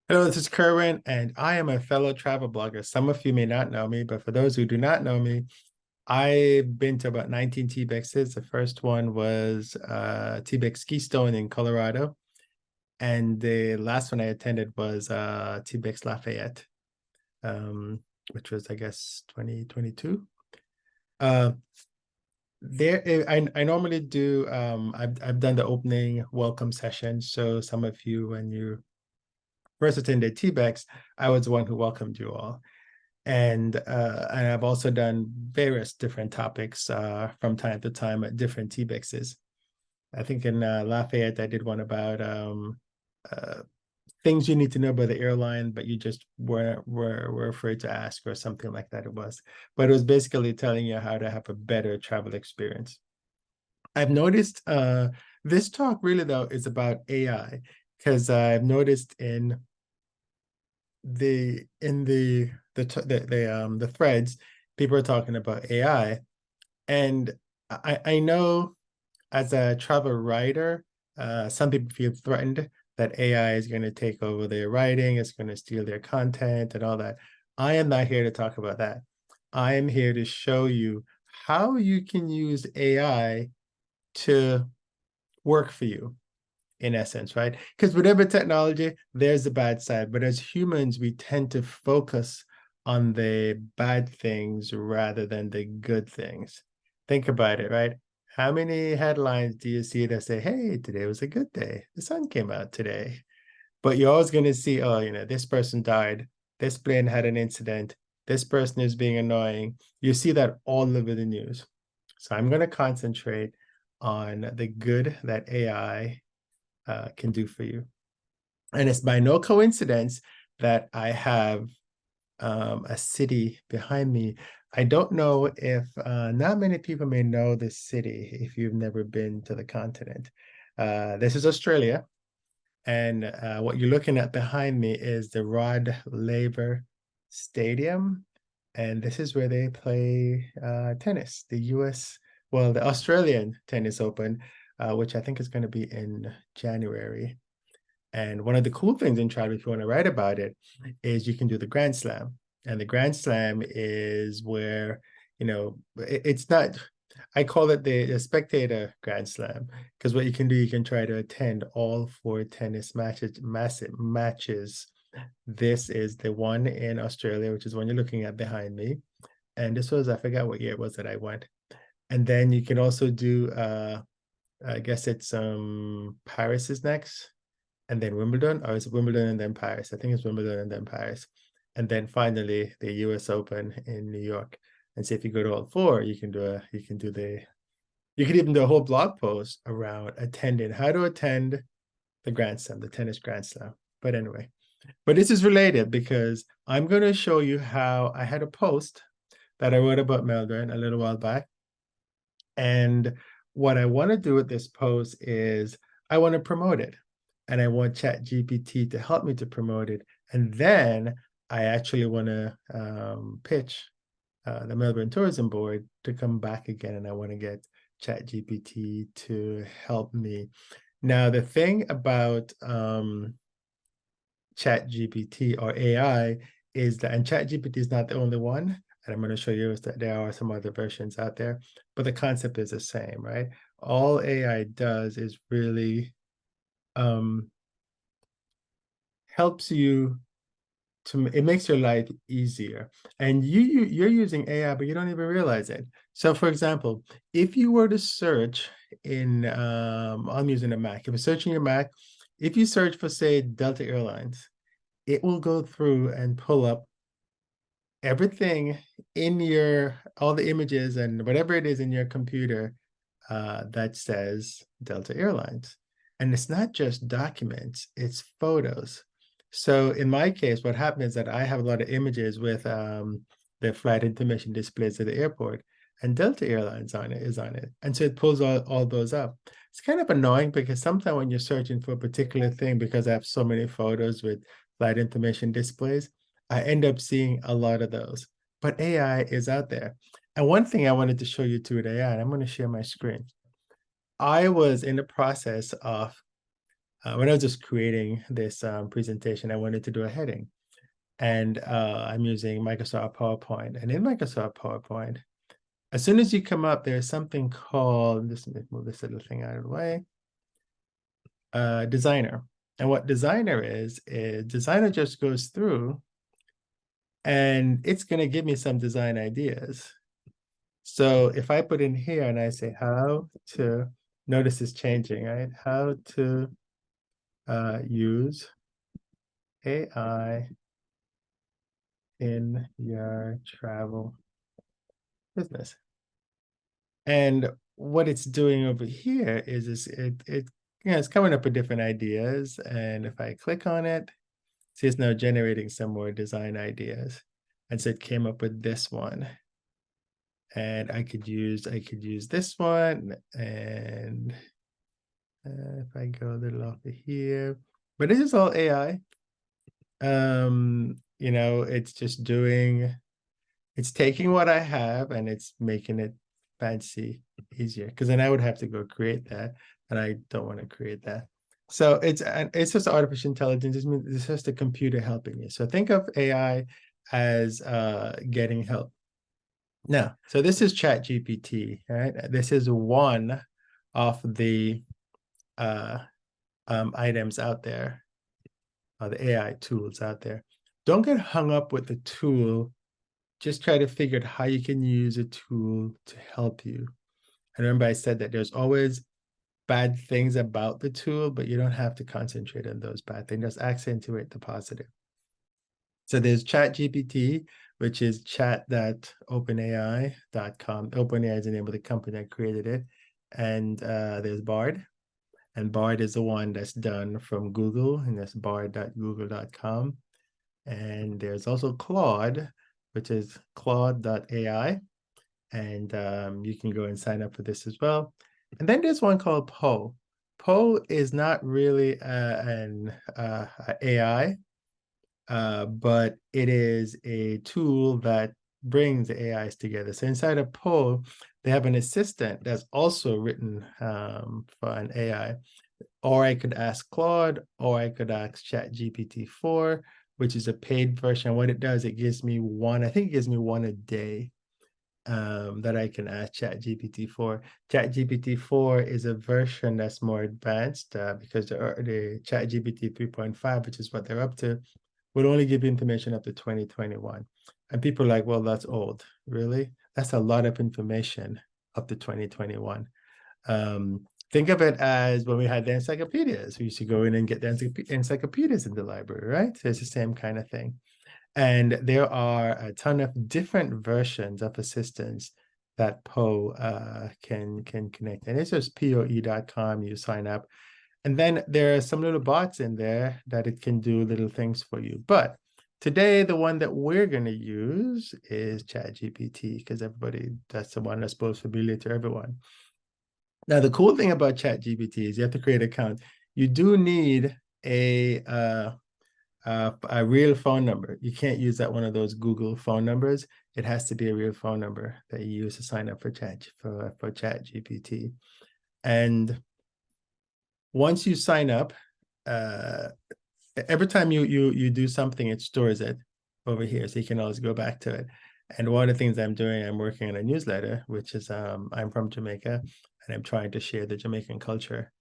Hello, this is Kerwin, and I am a fellow travel blogger. Some of you may not know me, but for those who do not know me, I've been to about 19 TBEXs. The first one was TBEX Keystone in Colorado, and the last one I attended was TBEX Lafayette, um, which was, I guess, 2022. Uh, I normally do, I've done the opening welcome session. So some of you, when you first attended TBEX, I was the one who welcomed you all. And I've also done various different topics from time to time at different TBEXs. I think in Lafayette, I did one about uh, things you need to know about the airline, but you just were afraid to ask, or something like that. It was, but it was basically telling you how to have a better travel experience. I've noticed this talk really though is about AI, because I've noticed in the threads, people are talking about AI, and I know as a travel writer, some people feel threatened that AI is going to take over their writing, it's going to steal their content and all that. I am not here to talk about that. I am here to show you how you can use AI to work for you, in essence, right? Because whatever technology, there's the bad side. But as humans, we tend to focus on the bad things rather than the good things. Think about it, right? How many headlines do you see that say, hey, today was a good day? The sun came out today. But you're always going to see, oh, this person died. This plane had an incident. This person is being annoying. You see that all over the news. So I'm going to concentrate on the good that AI can do for you. And it's by no coincidence that I have a city behind me. I don't know if not many people may know this city if you've never been to the continent. This is Australia. And what you're looking at behind me is the Rod Laver Stadium. And this is where they play tennis, the US, well, the Australian Tennis Open, which I think is going to be in January. And one of the cool things in travel, if you want to write about it, is you can do the Grand Slam. And the Grand Slam is where, it's not, I call it the spectator Grand Slam, because what you can do, you can try to attend all four tennis matches, massive matches. This is the one in Australia, which is one you're looking at behind me. And this was, I forgot what year it was that I went. And then you can also do, I guess it's Paris is next, and then Wimbledon, or is it Wimbledon and then Paris? I think it's Wimbledon and then Paris. And then finally the US Open in New York. And so if you go to all four, you can even do a whole blog post around attending, how to attend the Grand Slam, the tennis Grand Slam. But anyway, but this is related because I'm going to show you how I had a post that I wrote about Melbourne a little while back. And what I want to do with this post is I want to promote it, and I want ChatGPT to help me to promote it. And then I actually want to pitch the Melbourne Tourism Board to come back again, and I want to get ChatGPT to help me. Now, the thing about ChatGPT or AI is that, and ChatGPT is not the only one, and I'm going to show you is that there are some other versions out there, but the concept is the same, right? All AI does is really helps you it makes your life easier. And you're using AI, but you don't even realize it. So for example, if you were to search in I'm using a Mac. If you're searching your Mac, if you search for, say, Delta Airlines, it will go through and pull up everything in all the images and whatever it is in your computer that says Delta Airlines. And it's not just documents, it's photos. So in my case, what happened is that I have a lot of images with the flight information displays at the airport, and Delta Airlines is on it. And so it pulls all those up. It's kind of annoying because sometimes when you're searching for a particular thing, because I have so many photos with flight information displays, I end up seeing a lot of those. But AI is out there. And one thing I wanted to show you too with AI, and I'm going to share my screen. I was in the process of when I was just creating this presentation, I wanted to do a heading. And I'm using Microsoft PowerPoint. And in Microsoft PowerPoint, as soon as you come up, there's something called, just move this little thing out of the way, Designer. And what Designer is Designer just goes through and it's going to give me some design ideas. So if I put in here and I say how to, notice it's changing, right? How to use AI in your travel business. And what it's doing over here is it's coming up with different ideas. And if I click on it, see it's now generating some more design ideas. And so it came up with this one. And I could use this one. And if I go a little off of here, but this is all AI. It's just it's taking what I have and it's making it fancy easier, because then I would have to go create that, and I don't want to create that. So it's just artificial intelligence. It's just a computer helping you. So think of AI as getting help. Now, so this is ChatGPT, right? This is one of the items out there, the AI tools out there. Don't get hung up with the tool. Just try to figure out how you can use a tool to help you. And remember, I said that there's always bad things about the tool, but you don't have to concentrate on those bad things. Just accentuate the positive. So there's ChatGPT, which is chat.openai.com. OpenAI is the name of the company that created it. And there's Bard. And Bard is the one that's done from Google, and that's bard.google.com. And there's also Claude, which is claude.ai. And you can go and sign up for this as well. And then there's one called Poe. Poe is not really an AI, but it is a tool that brings the AIs together. So inside of Poe, they have an assistant that's also written for an AI. Or I could ask Claude, or I could ask ChatGPT-4, which is a paid version. What it does, it gives me one, I think it gives me one a day that I can ask ChatGPT-4. ChatGPT-4 is a version that's more advanced because the ChatGPT 3.5, which is what they're up to, will only give you information up to 2021. And people are like, well, that's old. Really? That's a lot of information up to 2021. Think of it as when we had the encyclopedias. We used to go in and get the encyclopedias in the library, right? So it's the same kind of thing. And there are a ton of different versions of assistants that Poe can connect. And it's just poe.com, you sign up. And then there are some little bots in there that it can do little things for you. But today, the one that we're going to use is ChatGPT, because that's the one that's most familiar to everyone. Now, the cool thing about ChatGPT is you have to create an account. You do need a real phone number. You can't use that one of those Google phone numbers. It has to be a real phone number that you use to sign up for ChatGPT. And once you sign up, every time you do something, it stores it over here, so you can always go back to it. And one of the things I'm doing, I'm working on a newsletter, which is I'm from Jamaica, and I'm trying to share the Jamaican culture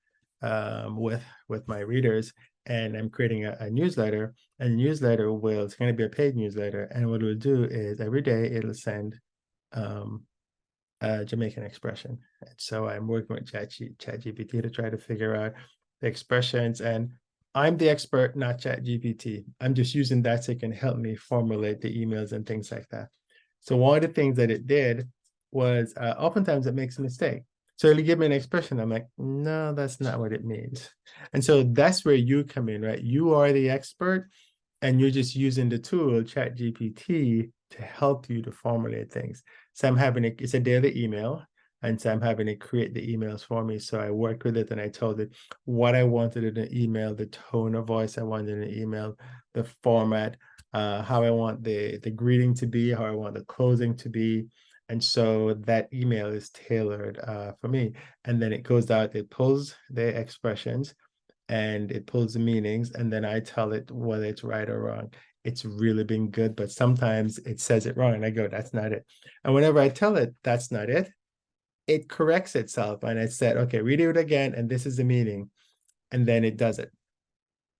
with my readers. And I'm creating a newsletter, and the newsletter it's going to be a paid newsletter. And what it'll do is every day it'll send a Jamaican expression. And so I'm working with ChatGPT to try to figure out the expressions. And I'm the expert, not ChatGPT. I'm just using that so it can help me formulate the emails and things like that. So one of the things that it did was oftentimes it makes a mistake. So it'll give me an expression. I'm like, no, that's not what it means. And so that's where you come in, right? You are the expert, and you're just using the tool ChatGPT to help you to formulate things. So it's a daily email, and so I'm having it create the emails for me. So I worked with it and I told it what I wanted in an email, the tone of voice I wanted in an email, the format, how I want the greeting to be, how I want the closing to be. And so that email is tailored for me. And then it goes out, it pulls the expressions, and it pulls the meanings, and then I tell it whether it's right or wrong. It's really been good, but sometimes it says it wrong, and I go, that's not it. And whenever I tell it that's not it, it corrects itself, and it said, okay, redo it again, and this is the meaning, and then it does it.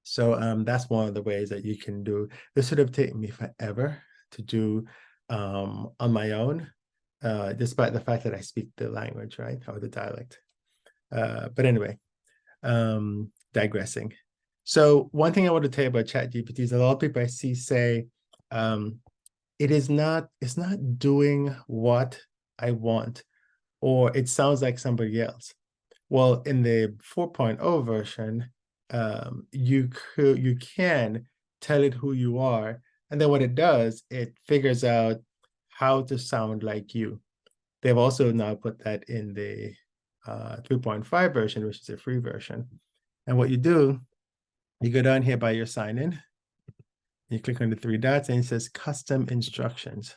So that's one of the ways that you can do. This would have taken me forever to do on my own, despite the fact that I speak the language, right, or the dialect. But anyway, digressing. So one thing I want to tell you about ChatGPT is a lot of people I see say, it's not doing what I want, or it sounds like somebody else. Well, in the 4.0 version, you can tell it who you are, and then what it does, it figures out how to sound like you. They've also now put that in the 3.5 version, which is a free version. And what you do, you go down here by your sign in, you click on the three dots, and it says custom instructions.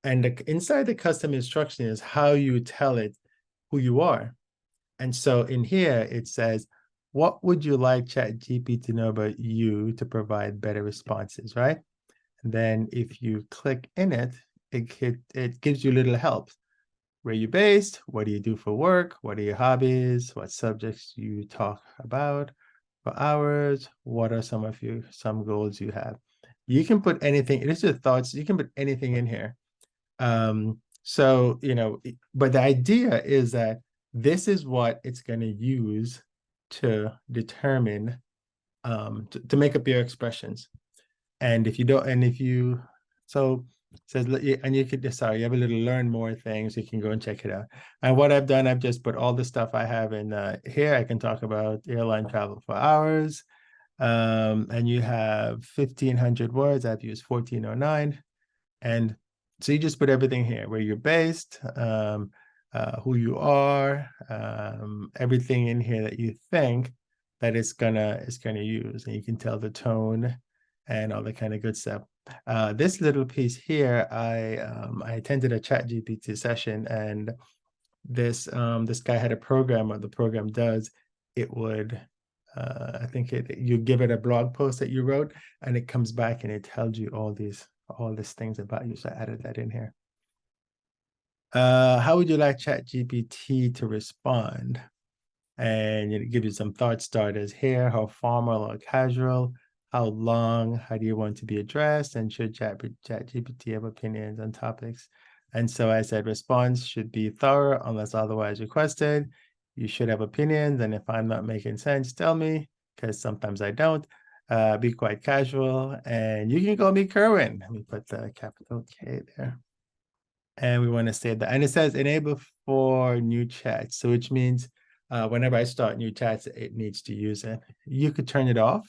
And inside the custom instruction is how you tell it who you are. And so in here, it says, what would you like ChatGPT to know about you to provide better responses, right? And then if you click in it, it gives you little help. Where are you based? What do you do for work? What are your hobbies? What subjects you talk about for hours? What are some goals you have? You can put anything, it is your thoughts, you can put anything in here. So, but the idea is that this is what it's going to use to determine, to make up your expressions. And if you don't, and if you, so it says, and you could, sorry, you have a little learn more things, you can go and check it out. And what I've done, I've just put all the stuff I have in here. I can talk about airline travel for hours. And you have 1,500 words. I've used 1,409. And so you just put everything here, where you're based, who you are, everything in here that you think that it's gonna use, and you can tell the tone and all the kind of good stuff. This little piece here, I attended a ChatGPT session, and this guy had a program. What the program does, it would I think you give it a blog post that you wrote, and it comes back and it tells you all these things about you. So I added that in here. How would you like ChatGPT to respond? And it gives you some thought starters here. How formal or casual? How long? How do you want to be addressed? And should ChatGPT have opinions on topics? And so I said response should be thorough unless otherwise requested. You should have opinions. And if I'm not making sense, tell me, because sometimes I don't. Be quite casual. And you can call me Kerwin. Let me put the capital K there. And we want to save that. And it says enable for new chats. So which means whenever I start new chats, it needs to use it. You could turn it off.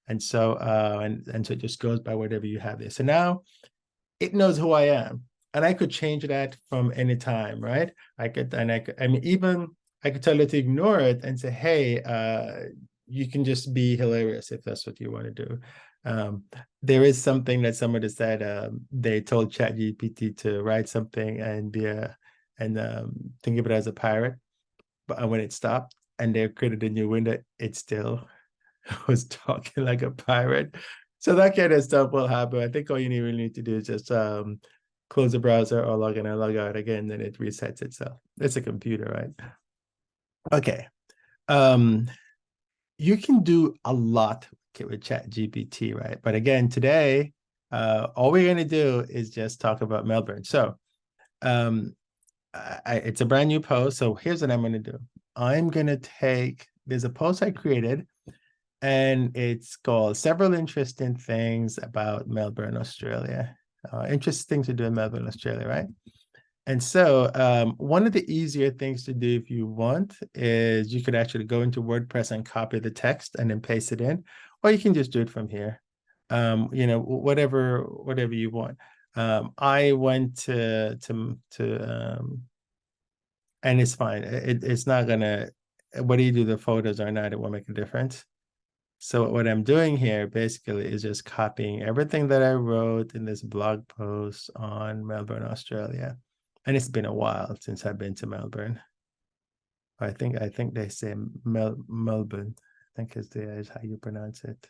And so so it just goes by whatever you have there. So now it knows who I am. And I could change that from any time, right? I mean, even I could tell it to ignore it and say, hey, you can just be hilarious if that's what you want to do. There is something that somebody said, they told ChatGPT to write something and think of it as a pirate. But when it stopped and they created a new window, it still was talking like a pirate. So that kind of stuff will happen. I think all you really need to do is just close the browser or log in and log out again, then it resets itself. It's a computer, right? Okay. You can do a lot with ChatGPT, right? But again, today, all we're going to do is just talk about Melbourne. So it's a brand new post. So here's what I'm going to do. I'm going to there's a post I created, and it's called Several Interesting Things About Melbourne, Australia. Interesting to do in Melbourne, Australia, right? And so one of the easier things to do if you want is you could actually go into WordPress and copy the text and then paste it in, or you can just do it from here. Whatever you want. I went to and it's fine. It's not gonna, whether you do the photos or not, it won't make a difference. So what I'm doing here basically is just copying everything that I wrote in this blog post on Melbourne, Australia. And it's been a while since I've been to Melbourne. I think they say Melbourne. think is how you pronounce it.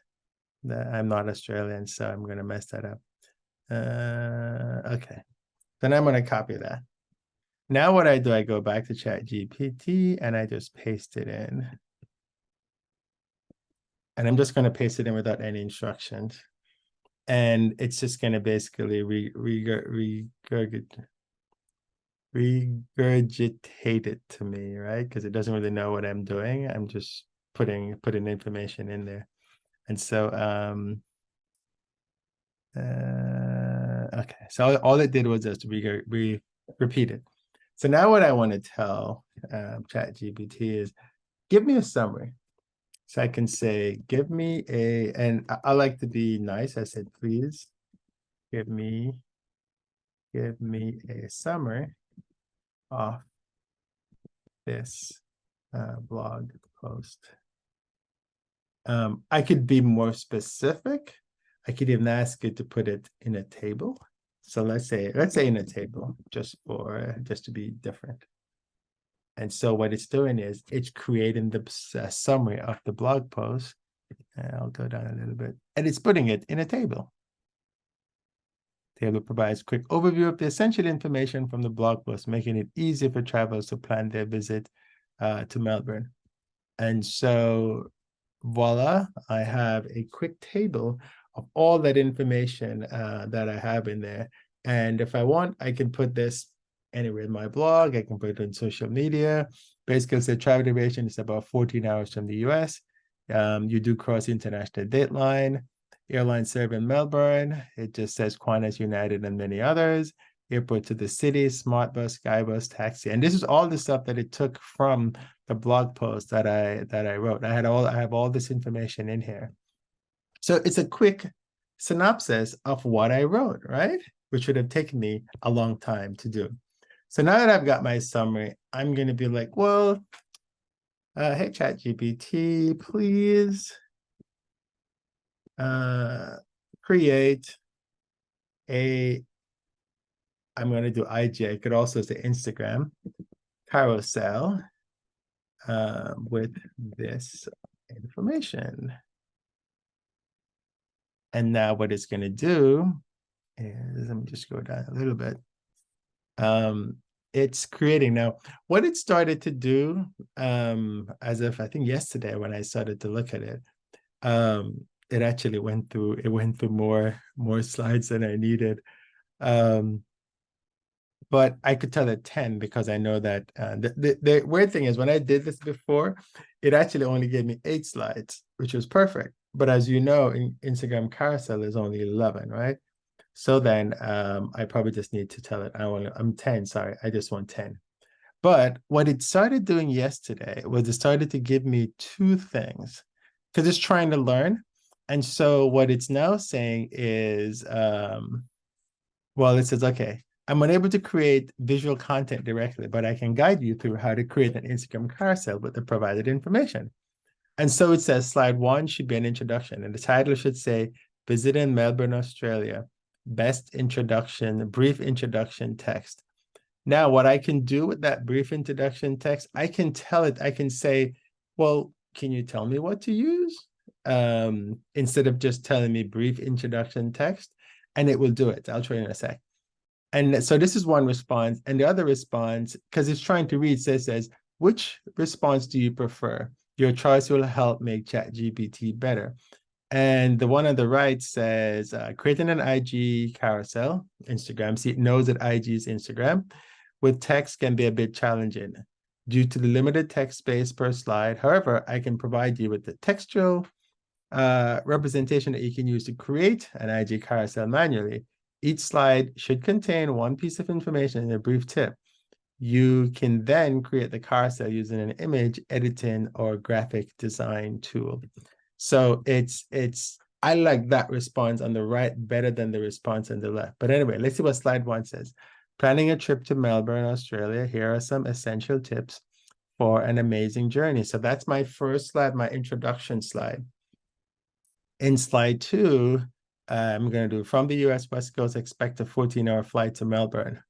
I'm not Australian, so I'm going to mess that up. Okay. Then I'm going to copy that. Now what I do, I go back to ChatGPT and I just paste it in. And I'm just going to paste it in without any instructions. And it's just going to basically regurgitate it to me, right? Because it doesn't really know what I'm doing. I'm just putting information in there. And so, okay. So all it did was just repeat it. So now what I want to tell ChatGPT is, give me a summary. So I can say, give me and I like to be nice. I said, please give me a summary of this blog post. I could be more specific. I could even ask it to put it in a table. So let's say in a table, just to be different. And so what it's doing is it's creating the summary of the blog post. And I'll go down a little bit. And it's putting it in a table. The table provides quick overview of the essential information from the blog post, making it easier for travelers to plan their visit to Melbourne. And so voila, I have a quick table of all that information that I have in there. And if I want, I can put this anywhere in my blog. I can put it on social media. Basically, the travel duration is about 14 hours from the US. You do cross international date line. Airline serve in Melbourne. It just says Qantas, United, and many others. Airport to the city, SmartBus, Skybus, taxi. And this is all the stuff that it took from the blog post that I wrote. I have all this information in here. So it's a quick synopsis of what I wrote, right? Which would have taken me a long time to do. So now that I've got my summary, I'm going to be like, well, hey, ChatGPT, please create I'm going to do IG. I could also say Instagram carousel with this information. And now what it's going to do is, let me just go down a little bit. It's creating now what it started to do as of I think yesterday when I started to look at it. It actually went through more slides than I needed. But I could tell it 10 because I know that the weird thing is when I did this before, it actually only gave me 8 slides, which was perfect. But as you know, in Instagram carousel is only 11, right? So then I probably just need to tell it I'm 10, sorry, I just want 10. But what it started doing yesterday was it started to give me 2 things because it's trying to learn. And so what it's now saying is, well, it says, okay, I'm unable to create visual content directly, but I can guide you through how to create an Instagram carousel with the provided information. And so it says slide 1 should be an introduction, and the title should say, Visit in Melbourne, Australia, best introduction, brief introduction text. Now, what I can do with that brief introduction text, I can tell it, I can say, well, can you tell me what to use? Instead of just telling me brief introduction text, and it will do it. I'll show you in a sec. And so this is one response. And the other response, because it's trying to read, says, which response do you prefer? Your choice will help make ChatGPT better. And the one on the right says, creating an IG carousel, Instagram. See, it knows that IG is Instagram. With text can be a bit challenging due to the limited text space per slide. However, I can provide you with the textual representation that you can use to create an IG carousel manually. Each slide should contain one piece of information and a brief tip. You can then create the carousel using an image editing or graphic design tool. So I like that response on the right better than the response on the left. But anyway, let's see what slide 1 says. Planning a trip to Melbourne, Australia. Here are some essential tips for an amazing journey. So that's my first slide, my introduction slide. In slide 2, I'm going to do from the US West Coast, expect a 14-hour flight to Melbourne.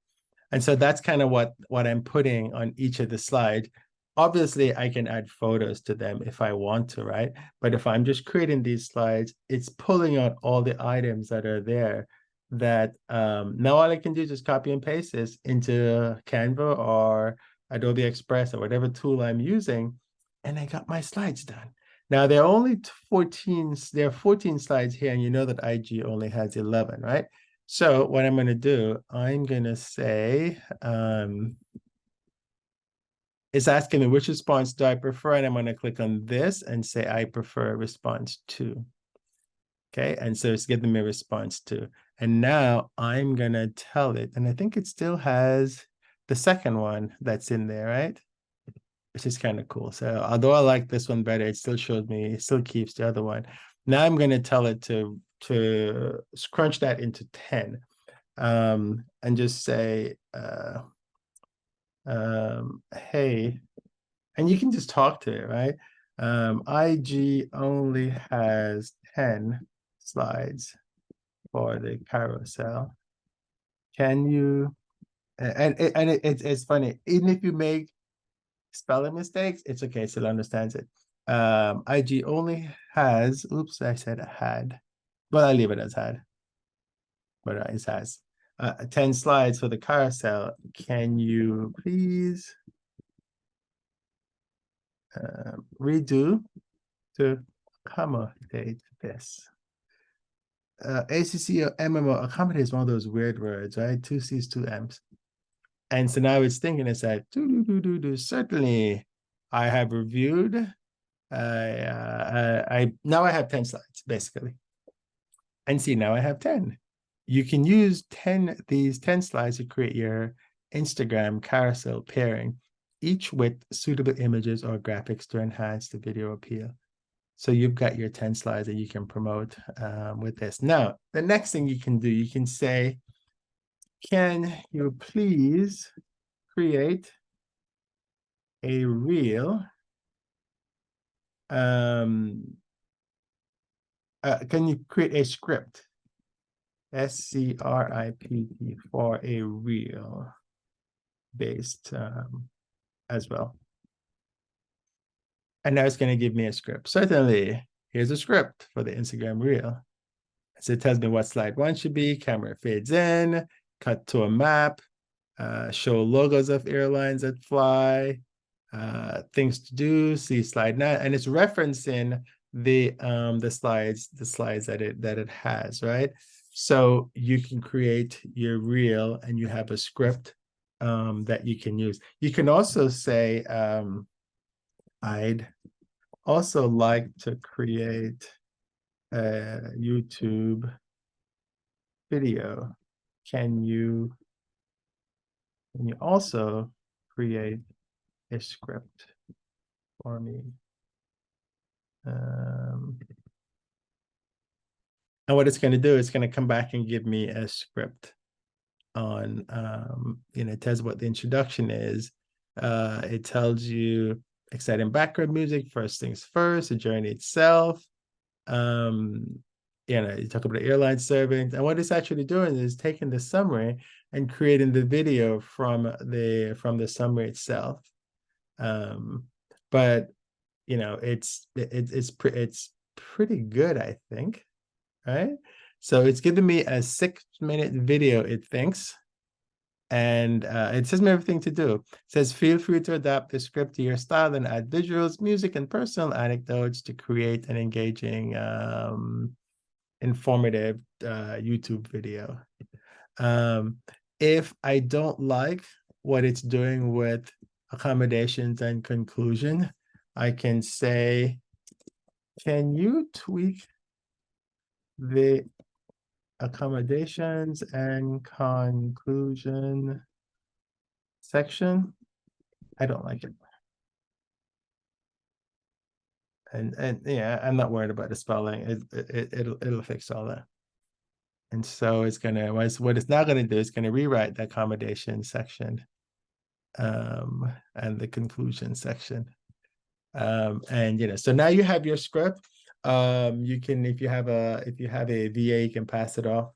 And so that's kind of what I'm putting on each of the slides. obviously I can add photos to them if I want to, right? But if I'm just creating these slides, it's pulling out all the items that are there that now all I can do is just copy and paste this into Canva or Adobe Express or whatever tool I'm using, and I got my slides done. Now there are only 14, there are 14 slides here, and you know that IG only has 11, right? So what I'm going to do, I'm going to say, it's asking me which response do I prefer, and I'm going to click on this and say I prefer response 2. Okay, and so it's giving me response 2. And now I'm going to tell it, and I think it still has the second one that's in there, right? Which is kind of cool. So although I like this one better, it still shows me, it still keeps the other one. Now I'm going to tell it to crunch that into 10, and just say, hey, and you can just talk to it, right? IG only has 10 slides for the carousel. Can you, it's funny, even if you make spelling mistakes, it's okay, it still understands it. IG only has, oops, I said had, but I leave it as had, but it has 10 slides for the carousel. Can you please redo to accommodate this? ACC or MMO, accommodate is one of those weird words, right? 2 C's, 2 M's. And so now it's thinking, it's like, certainly I have reviewed. Now I have 10 slides, basically. And see, now I have 10. You can use these 10 slides to create your Instagram carousel pairing, each with suitable images or graphics to enhance the video appeal. So you've got your 10 slides that you can promote with this. Now, the next thing you can do, you can say, can you please create a reel? Can you create a script? SCRIPT for a reel based as well. And now it's going to give me a script. Certainly, here's a script for the Instagram reel. So it tells me what slide 1 should be, camera fades in, cut to a map, show logos of airlines that fly, things to do, see slide 9, and it's referencing the slides that it has, right? So you can create your reel and you have a script that you can use. You can also say, I'd also like to create a YouTube video. Can you also create a script for me? And what it's going to do, it's going to come back and give me a script on, it tells what the introduction is. It tells you exciting background music, first things first, the journey itself. You talk about the airline serving, and what it's actually doing is taking the summary and creating the video from the summary itself. But it's pretty good, I think, right? So it's giving me a 6-minute video, it thinks, and it says me everything to do. It says, feel free to adapt the script to your style and add visuals, music, and personal anecdotes to create an engaging, informative YouTube video. If I don't like what it's doing with accommodations and conclusion, I can say, can you tweak the accommodations and conclusion section? I don't like it. And yeah, I'm not worried about the spelling. It'll fix all that. And so it's gonna, what it's not gonna do is gonna rewrite the accommodation section and the conclusion section. And so now you have your script. You can, if you have a VA, you can pass it off.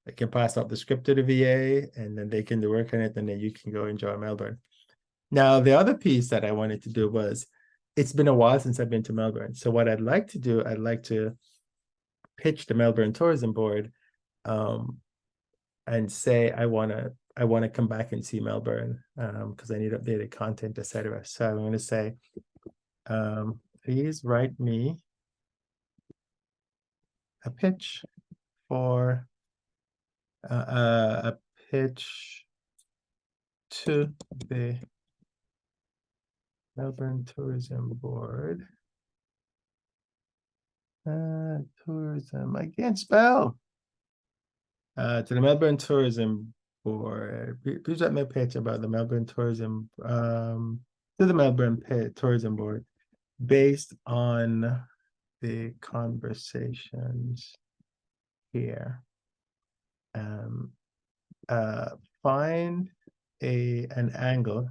I can pass off the script to the VA, and then they can do work on it, and then you can go enjoy Melbourne. Now, the other piece that I wanted to do was, it's been a while since I've been to Melbourne. So what I'd like to do, I'd like to pitch the Melbourne Tourism Board, um, and say I want to come back and see Melbourne, because I need updated content, etc. So I'm going to say, please write me a pitch for a pitch to the Melbourne Tourism Board. Tourism, I can't spell. To the Melbourne Tourism Board. Please let me pitch about the Melbourne Tourism, to the Melbourne Tourism Board, based on the conversations here. Find an angle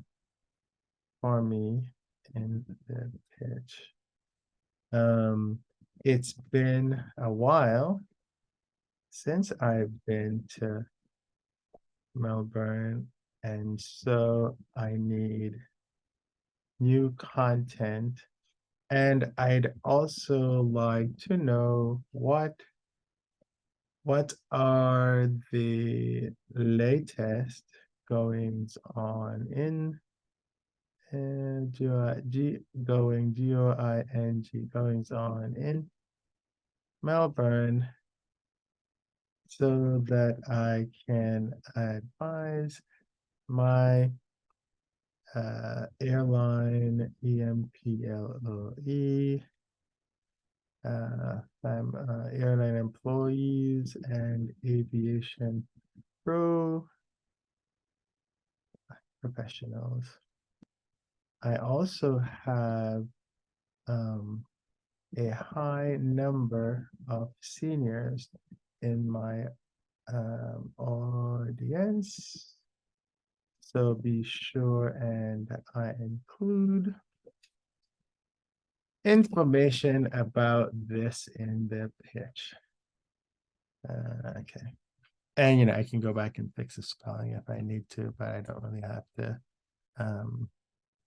for me in the pitch. It's been a while since I've been to Melbourne, and so I need new content. And I'd also like to know what are the latest goings on in goings on in Melbourne, so that I can advise my airline EMPLOE, airline employees and aviation crew professionals. I also have a high number of seniors in my audience, so be sure and I include information about this in the pitch. Okay. And I can go back and fix the spelling if I need to, but I don't really have to,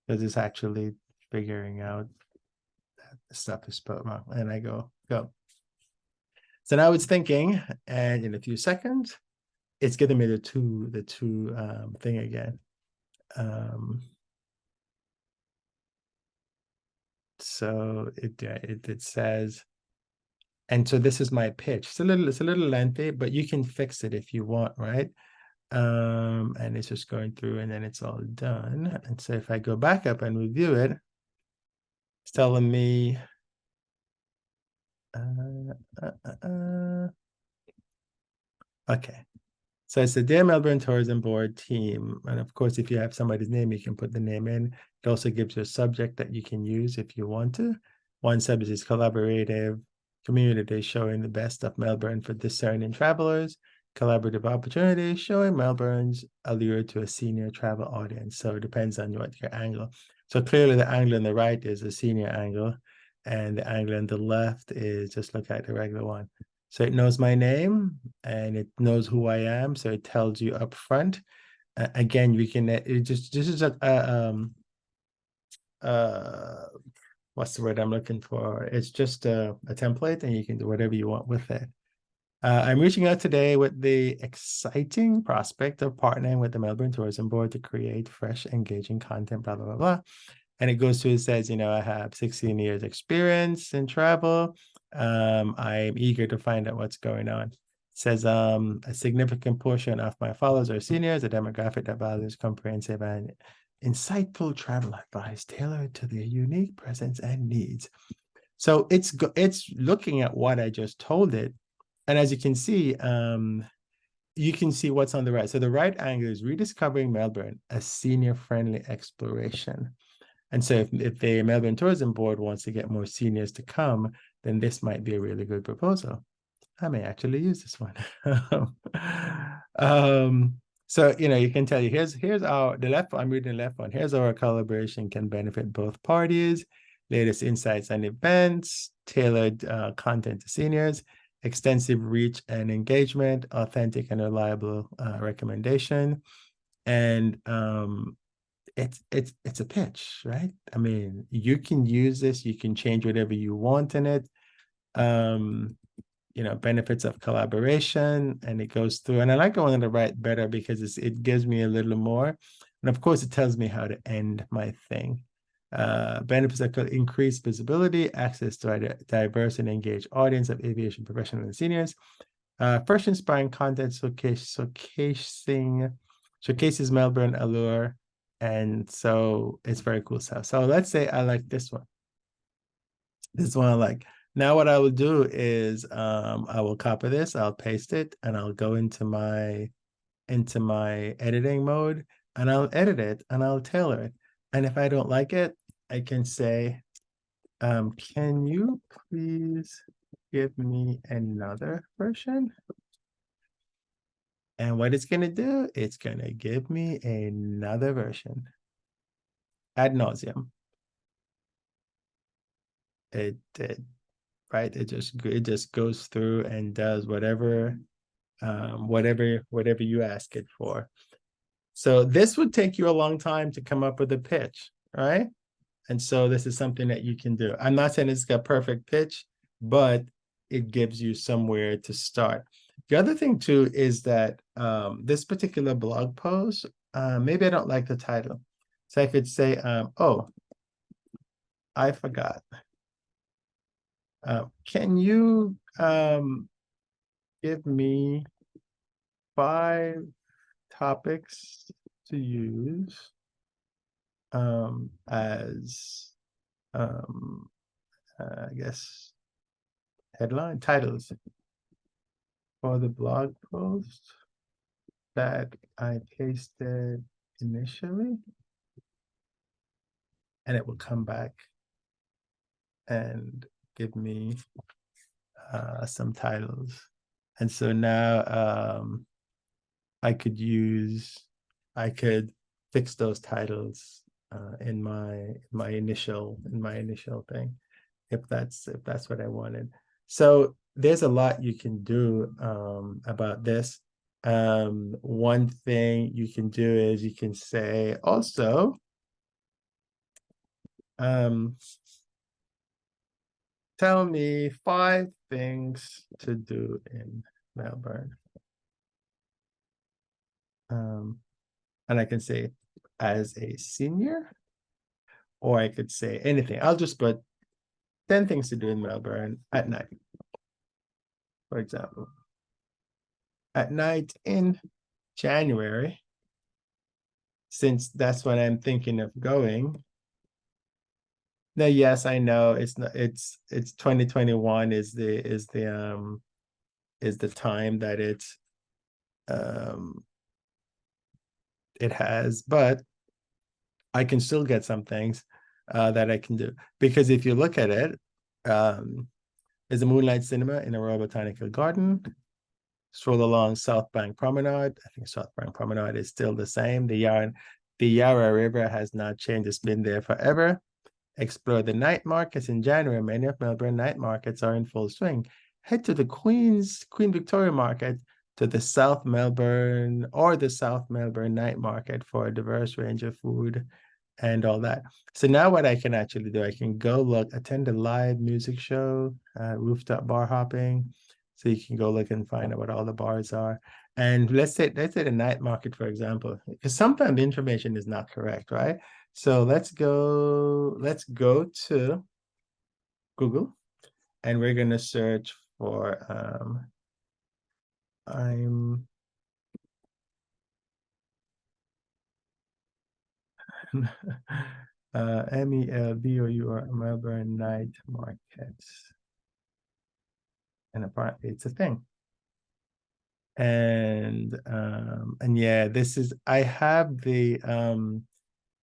because it's actually figuring out that the stuff is spelled wrong. And I go. So now it's thinking, and in a few seconds, it's giving me the two thing again. So it says, and so this is my pitch. It's a little lengthy, but you can fix it if you want, right? And it's just going through, and then it's all done. And so if I go back up and review it, it's telling me okay. So it's the Dear Melbourne Tourism Board team. And of course, if you have somebody's name, you can put the name in. It also gives you a subject that you can use if you want to. One subject is collaborative community, showing the best of Melbourne for discerning travelers. Collaborative opportunities, showing Melbourne's allure to a senior travel audience. So it depends on what your angle. So clearly the angle on the right is a senior angle, and the angle on the left is just look at the regular one. So it knows my name and it knows who I am. So it tells you up front. Again, we can, this is what's the word I'm looking for? It's just a template, and you can do whatever you want with it. I'm reaching out today with the exciting prospect of partnering with the Melbourne Tourism Board to create fresh, engaging content, blah, blah, blah, blah. And it goes through, it says, I have 16 years experience in travel. I'm eager to find out what's going on. It says, a significant portion of my followers are seniors, a demographic that values comprehensive and insightful travel advice tailored to their unique presence and needs. So it's looking at what I just told it. And as you can see what's on the right. So the right angle is rediscovering Melbourne, a senior-friendly exploration. And so if the Melbourne Tourism Board wants to get more seniors to come, then this might be a really good proposal. I may actually use this one. So you can tell you here's the left. I'm reading the left one. Here's how our collaboration can benefit both parties. Latest insights and events, tailored content to seniors, extensive reach and engagement, authentic and reliable recommendation, and it's a pitch, right? I mean, you can use this, you can change whatever you want in it. Benefits of collaboration, and it goes through. And I like going to write better because it gives me a little more. And of course, it tells me how to end my thing. Benefits that could increase visibility, access to a diverse and engaged audience of aviation professionals and seniors. First inspiring content showcases Melbourne allure. And so it's very cool stuff. So let's say I like this one. This one I like. Now what I will do is I will copy this, I'll paste it, and I'll go into my editing mode, and I'll edit it and I'll tailor it. And if I don't like it, I can say, can you please give me another version? And what it's going to do, it's going to give me another version ad nauseum. It did, right? It just goes through and does whatever you ask it for. So this would take you a long time to come up with a pitch, right? And so this is something that you can do. I'm not saying it's got perfect pitch, but it gives you somewhere to start. The other thing too is that this particular blog post, maybe I don't like the title. So I could say, oh, I forgot. Can you give me 5 topics to use as I guess headline titles for the blog post that I pasted initially, and it will come back and give me some titles. And so now I could fix those titles in my initial thing, if that's what I wanted. So there's a lot you can do about this. One thing you can do is you can say also, tell me 5 things to do in Melbourne. And I can say as a senior, or I could say anything. I'll just put 10 things to do in Melbourne at night, for example. At night in January, since that's when I'm thinking of going. Now, yes, I know it's not, it's 2021 is the time that it has, but I can still get some things that I can do, because if you look at it, there's a Moonlight Cinema in the Royal Botanical Garden. Stroll along South Bank Promenade. I think South Bank Promenade is still the same. The Yarra River has not changed. It's been there forever. Explore the night markets in January. Many of Melbourne night markets are in full swing. Head to the Queen Victoria Market, to the South Melbourne Night Market for a diverse range of food and all that. So now what I can actually do, I can go attend a live music show, rooftop bar hopping. So you can go look and find out what all the bars are. And let's say the night market, for example, because sometimes the information is not correct, right? So let's go to Google, and we're going to search for I'm MELBOUR Melbourne night markets. And apparently it's a thing. And yeah, this is, I have the I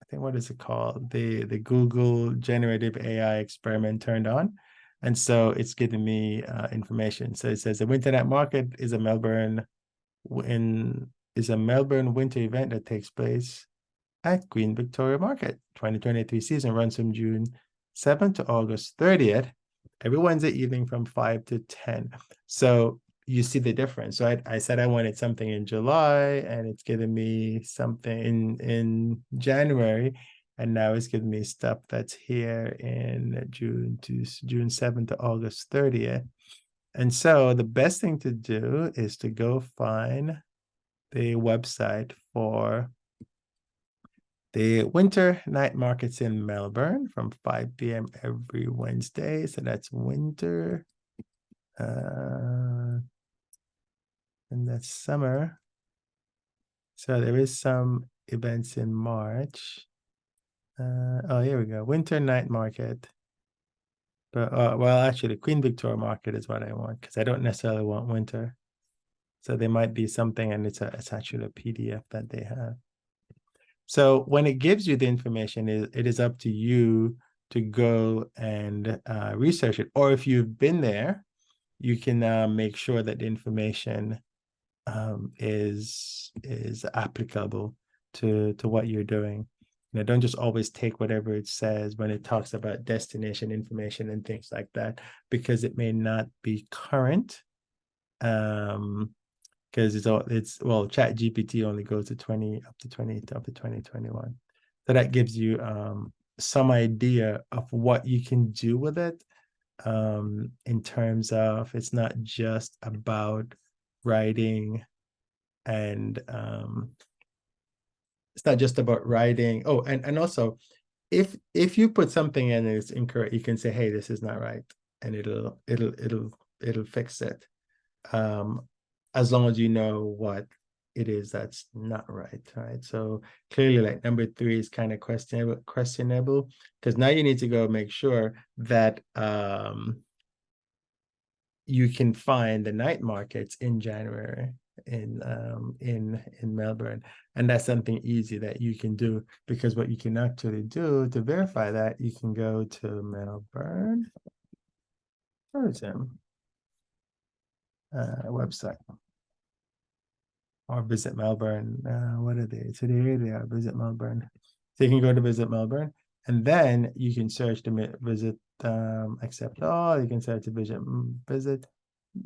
think, what is it called? The Google generative AI experiment turned on. And so it's giving me information. So it says the Winter Night Market is a Melbourne winter event that takes place at Queen Victoria Market. 2023 season runs from June 7th to August 30th, every Wednesday evening from 5 to 10. So you see the difference. So I said I wanted something in July, and it's giving me something in January, and now it's giving me stuff that's here in June to June 7th to August 30th. And so the best thing to do is to go find the website for the winter night markets in Melbourne from 5 p.m. every Wednesday. So that's winter. And that's summer. So there is some events in March. Oh, here we go. Winter night market. But well, actually, Queen Victoria Market is what I want because I don't necessarily want winter. So there might be something, and it's actually a PDF that they have. So when it gives you the information, it is up to you to go and research it. Or if you've been there, you can make sure that the information is applicable to what you're doing. You know, don't just always take whatever it says when it talks about destination information and things like that, because it may not be current. Because it's well, Chat GPT only goes to 2021. So that gives you some idea of what you can do with it, in terms of it's not just about writing and it's not just about writing. Oh, and also if you put something in and it's incorrect, you can say, hey, this is not right, and it'll fix it. As long as you know what it is that's not right, right? So clearly, like number 3 is kind of questionable, because now you need to go make sure that you can find the night markets in January in Melbourne, and that's something easy that you can do, because what you can actually do to verify that, you can go to Melbourne tourism website, or visit Melbourne. What are they? So here they are, visit Melbourne. So you can go to visit Melbourne, and then you can search to visit accept all. You can search to visit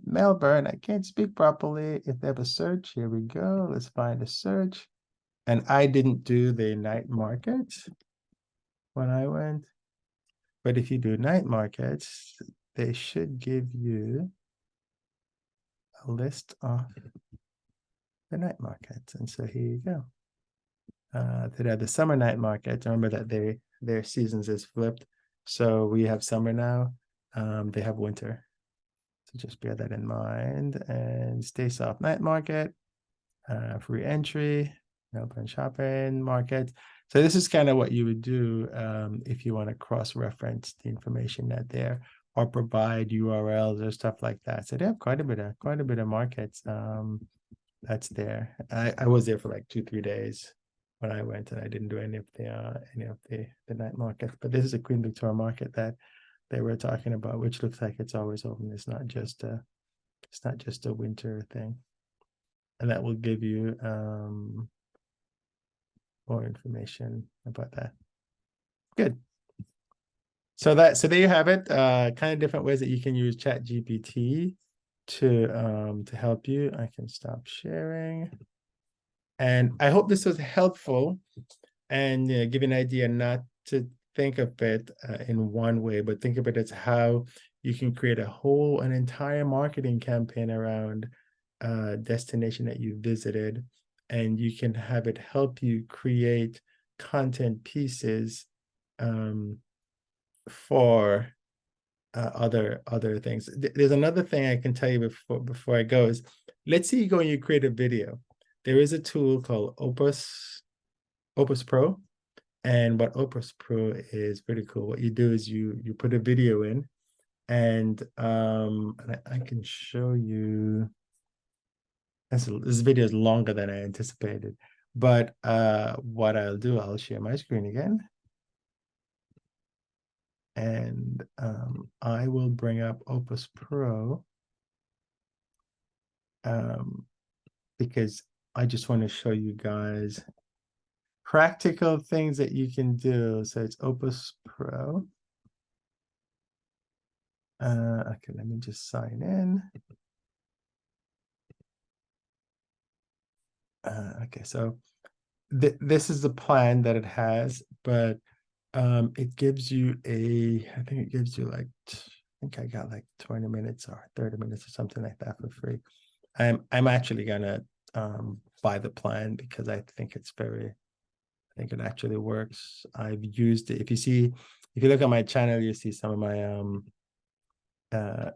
Melbourne. I can't speak properly. If they have a search, here we go. Let's find a search. And I didn't do the night markets when I went. But if you do night markets, they should give you a list of the night markets. And so here you go. They have the summer night market. Remember that their seasons is flipped. So we have summer now. They have winter. So just bear that in mind. And Stay Soft Night Market, free entry, Melbourne Shopping Market. So this is kind of what you would do if you want to cross-reference the information that there, or provide URLs or stuff like that. So they have quite a bit of markets that's there. I was there for like 2-3 days when I went, and I didn't do any of the night markets. But this is a Queen Victoria Market that they were talking about, which looks like it's always open. It's not just a winter thing. And that will give you more information about that. Good. So there you have it. Kind of different ways that you can use Chat GPT to help you. I can stop sharing. And I hope this was helpful and give you an idea not to think of it in one way, but think of it as how you can create an entire marketing campaign around a destination that you visited, and you can have it help you create content pieces for other things. There's another thing I can tell you before I go is, let's say you go and you create a video. There is a tool called Opus Pro. And what Opus Pro is pretty cool. What you do is you put a video in, and I can show you. This video is longer than I anticipated, but what I'll do, I'll share my screen again, and I will bring up Opus Pro because I just want to show you guys practical things that you can do. So it's Opus Pro. Okay, let me just sign in. Okay, so this is the plan that it has, but it gives you I think it gives you like, I think I got like 20 minutes or 30 minutes or something like that for free. I'm actually gonna buy the plan because I think I think it actually works. I've used it. If you look at my channel, you see some of my uh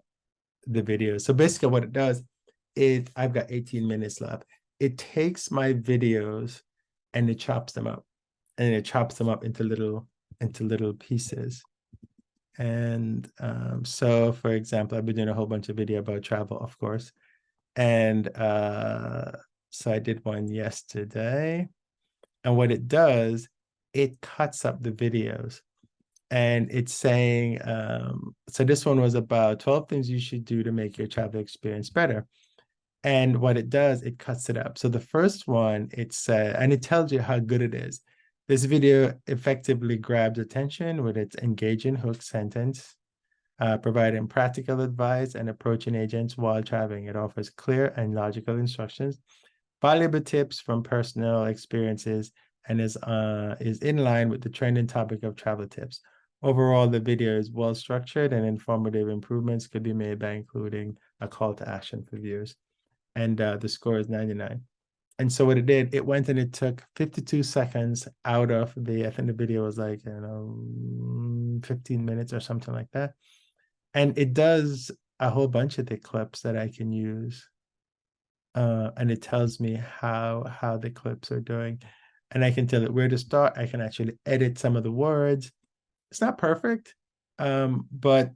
the videos. So basically what it does is I've got 18 minutes left. It takes my videos and it chops them up, and it chops them up into little pieces. And so for example, I've been doing a whole bunch of video about travel, of course. And so I did one yesterday. And what it does, it cuts up the videos. And it's saying, so this one was about 12 things you should do to make your travel experience better. And what it does, it cuts it up. So the first one, and it tells you how good it is. This video effectively grabs attention with its engaging hook sentence, providing practical advice and approaching agents while traveling. It offers clear and logical instructions, valuable tips from personal experiences, and is in line with the trending topic of travel tips. Overall, the video is well structured and informative. Improvements could be made by including a call to action for viewers. And the score is 99. And so what it did, it went and it took 52 seconds out of I think the video was like, 15 minutes or something like that. And it does a whole bunch of the clips that I can use. And it tells me how the clips are doing. And I can tell it where to start. I can actually edit some of the words. It's not perfect, but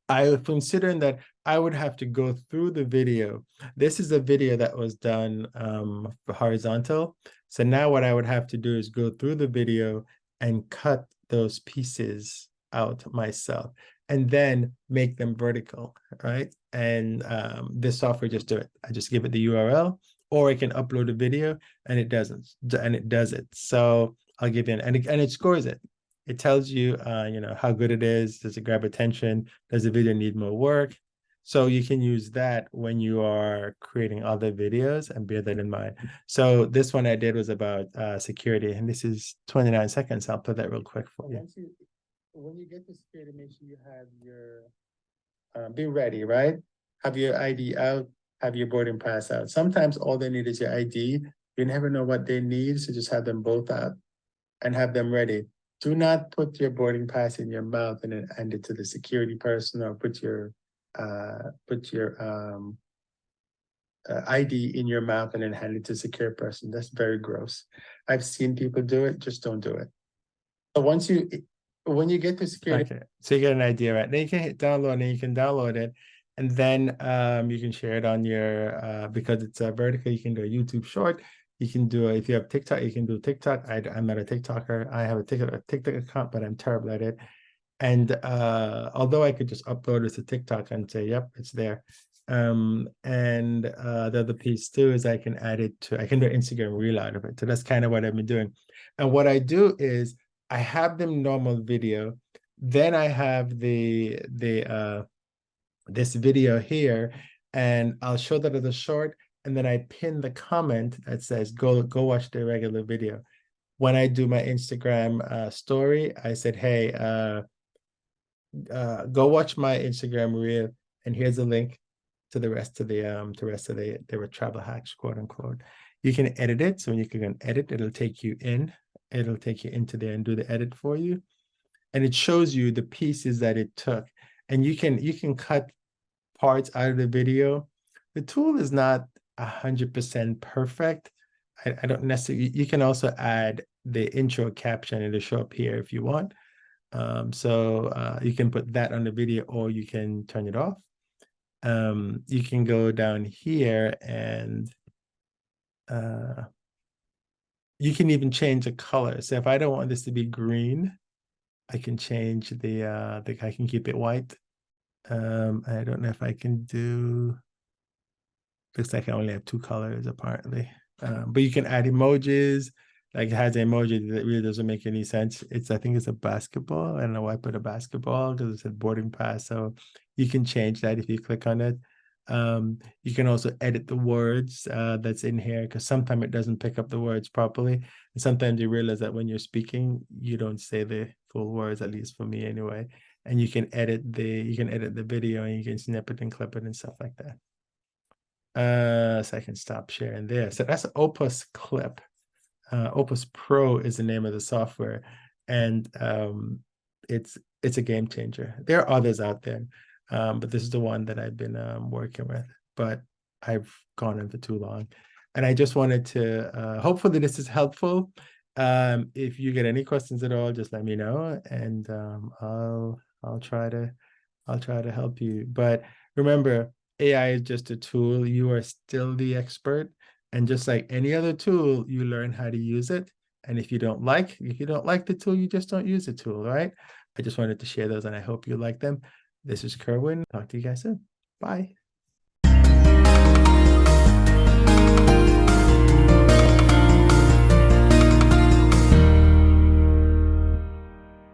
I was considering that I would have to go through the video. This is a video that was done horizontal. So now what I would have to do is go through the video and cut those pieces out myself and then make them vertical, right? And this software just do it. I just give it the URL, or I can upload a video and it does it. So I'll give it, and it scores it. It tells you, how good it is. Does it grab attention? Does the video need more work? So you can use that when you are creating other videos and bear that in mind. So this one I did was about security, and this is 29 seconds. I'll put that real quick for you. When you get to security, make sure you have your, be ready, right? Have your ID out, have your boarding pass out. Sometimes all they need is your ID. You never know what they need, so just have them both out and have them ready. Do not put your boarding pass in your mouth and then hand it to the security person, or put your ID in your mouth and then hand it to a secure person. That's very gross. I've seen people do it. Just don't do it. So when you get to security, okay, so you get an idea, right? Then you can hit download, and you can download it, and then you can share it on your because it's a vertical. You can do a YouTube short. You can do if you have TikTok, you can do TikTok. I'm not a TikToker. I have a TikTok account, but I'm terrible at it. And although I could just upload it to TikTok and say, yep, it's there. And the other piece too is I can do an Instagram reel out of it. So that's kind of what I've been doing. And what I do is I have them normal video, then I have this video here, and I'll show that as a short, and then I pin the comment that says go watch the regular video. When I do my Instagram story, I said, hey, go watch my Instagram reel, and here's a link to the rest of the travel hacks, quote unquote. You can edit it. So when you click on edit, it'll take you into there and do the edit for you. And it shows you the pieces that it took. And you can cut parts out of the video. The tool is not 100% perfect. I don't necessarily, you can also add the intro caption, and it'll show up here if you want. So you can put that on the video, or you can turn it off. You can go down here, and you can even change the color. So if I don't want this to be green, I can change I can keep it white. I don't know if I can do, looks like I only have two colors apparently. But you can add emojis. Like it has an emoji that really doesn't make any sense. I think it's a basketball. I don't know why I put a basketball, because it said boarding pass. So you can change that if you click on it. You can also edit the words that's in here, because sometimes it doesn't pick up the words properly. And sometimes you realize that when you're speaking, you don't say the full words, at least for me anyway. And you can edit the video, and you can snip it and clip it and stuff like that. So I can stop sharing there. So that's Opus Clip. Opus Pro is the name of the software, and it's a game changer. There are others out there, but this is the one that I've been working with. But I've gone in for too long, and I just wanted to. Hopefully, this is helpful. If you get any questions at all, just let me know, and I'll try to help you. But remember, AI is just a tool. You are still the expert. And just like any other tool, you learn how to use it. And if you don't like the tool, you just don't use the tool, right? I just wanted to share those, and I hope you like them. This is Kerwin. Talk to you guys soon. Bye.